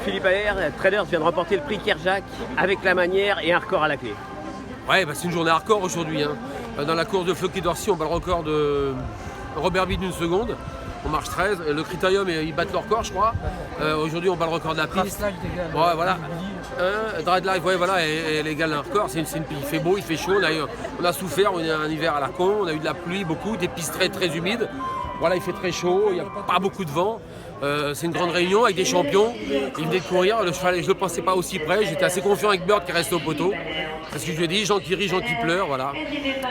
Philippe Allaire, trader, vient de remporter le prix Kerjak avec la manière et un record à la clé. Ouais, c'est une journée hardcore aujourd'hui. Dans la course de Floki d'Orcy, on bat le record de Robert Bide d'une seconde. On marche 13. Le critérium, ils battent leur record, je crois. Aujourd'hui, on bat le record de la piste. Ouais, voilà. Dread Life, ouais, voilà, et l'égal d'un record. Il fait beau, il fait chaud. On a souffert, on a un hiver à la con. On a eu de la pluie, beaucoup, des pistes très, très humides. Voilà, il fait très chaud, il n'y a pas beaucoup de vent. C'est une grande réunion avec des champions. Ils venaient de courir, le cheval, je ne le pensais pas aussi près. J'étais assez confiant avec Bird qui reste au poteau. C'est ce que je lui ai dit, gens qui rient, gens qui pleurent, voilà.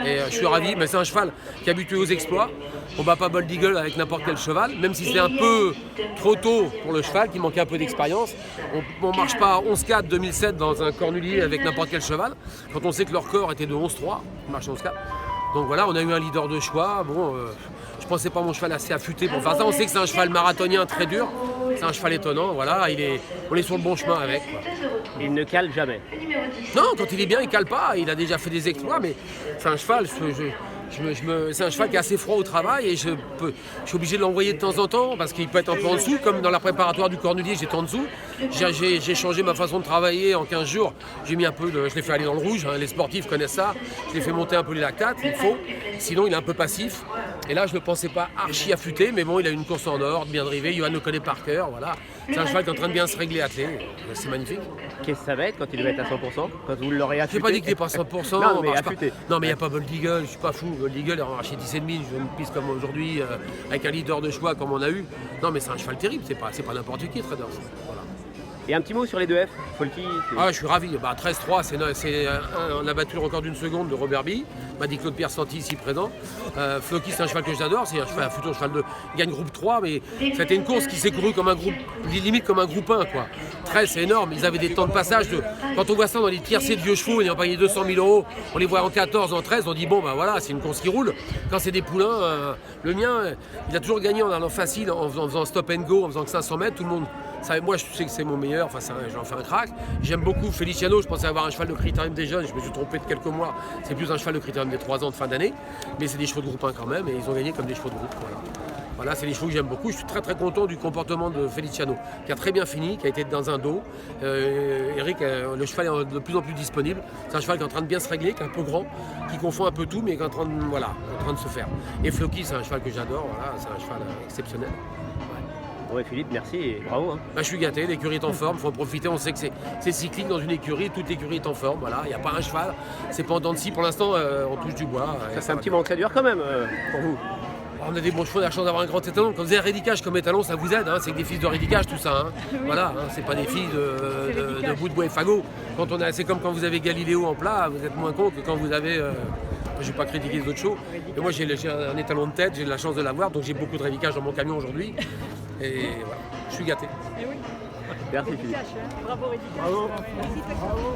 Et je suis ravi, mais c'est un cheval qui est habitué aux exploits. On ne bat pas Bold Eagle avec n'importe quel cheval, même si c'était un peu trop tôt pour le cheval, qui manquait un peu d'expérience. On ne marche pas 11-4 2007 dans un cornulier avec n'importe quel cheval, quand on sait que leur corps était de 11-3, on marche 11-4. Donc voilà, on a eu un leader de choix. Bon, je pensais pas mon cheval assez affûté pour faire ça. On sait que c'est un cheval marathonien très dur. C'est un cheval étonnant. Voilà, on est sur le bon chemin avec, quoi. Il ne cale jamais. Non, quand il est bien, il cale pas. Il a déjà fait des exploits, mais c'est un cheval. C'est un cheval qui est assez froid au travail et je suis obligé de l'envoyer de temps en temps parce qu'il peut être un peu en dessous, comme dans la préparatoire du Cornulier, j'étais en dessous. J'ai changé ma façon de travailler en 15 jours. J'ai mis un peu je l'ai fait aller dans le rouge, les sportifs connaissent ça. Je l'ai fait monter un peu les lactates, il faut. Sinon, il est un peu passif. Et là, je ne le pensais pas archi affûté, mais bon, il a une course en ordre, bien drivé. Johan le connaît par cœur, voilà. C'est un cheval qui est en train de bien se régler à clé. C'est magnifique. Qu'est-ce que ça va être quand il va être à 100%? Quand vous l'aurez affûté? Je n'ai pas dit qu'il n'est pas 100%. Non, mais affûté. Non, mais il n'y a pas Bold Eagle, je ne suis pas fou. Bold Eagle, il a marché 10,5, je veux une piste comme aujourd'hui, avec un leader de choix comme on a eu. Non, mais c'est un cheval terrible, c'est pas n'importe qui, Traders. Voilà. Et un petit mot sur les 2F, Folky. Ah, je suis ravi. 13-3, on a battu le record d'une seconde de Robert Bille. M'a dit Claude Pierre Santi ici présent. Floki, c'est un cheval que j'adore. C'est un futur cheval il gagne groupe 3, mais c'était une course qui s'est courue comme un groupe, limite comme un groupe 1, quoi. 13, c'est énorme. Ils avaient des temps de passage. Quand on voit ça dans les tiercés de vieux chevaux, ils ont payé 200 000 €. On les voit en 14, en 13. On dit, bon, ben voilà, c'est une course qui roule. Quand c'est des poulains, le mien, il a toujours gagné en allant facile, en faisant stop and go, en faisant que 500 mètres. Tout le monde. Moi, je sais que c'est mon meilleur, enfin, j'en fais un crack. J'aime beaucoup Feliciano, je pensais avoir un cheval de critérium des jeunes, je me suis trompé de quelques mois. C'est plus un cheval de critérium des 3 ans de fin d'année, mais c'est des chevaux de groupe 1 quand même, et ils ont gagné comme des chevaux de groupe. Voilà, c'est des chevaux que j'aime beaucoup. Je suis très très content du comportement de Feliciano, qui a très bien fini, qui a été dans un dos. Eric, le cheval est de plus en plus disponible. C'est un cheval qui est en train de bien se régler, qui est un peu grand, qui confond un peu tout, mais qui est en train de se faire. Et Floki, c'est un cheval que j'adore, voilà, c'est un cheval exceptionnel. Ouais, Philippe, merci et bravo. Je suis gâté, l'écurie est en forme, il faut en profiter, on sait que c'est cyclique dans une écurie, toute l'écurie est en forme, voilà, il n'y a pas un cheval, c'est pas en dents de scie, pour l'instant on touche du bois. Ça c'est un petit manque à dur quand même pour vous. On a des bons chevaux, on a la chance d'avoir un grand étalon. Quand vous avez un rédicage comme étalon, ça vous aide, c'est que des fils de rédicage tout ça. Voilà, c'est pas des filles de bout de bois et fagot. C'est comme quand vous avez Galiléo en plat, vous êtes moins con que quand vous avez. Je ne vais pas critiquer les autres shows. Et moi j'ai un étalon de tête, j'ai de la chance de l'avoir, donc j'ai beaucoup de rédicage dans mon camion aujourd'hui. Et voilà, je suis gâté. Merci Philippe. Bravo Rédicage. Bravo.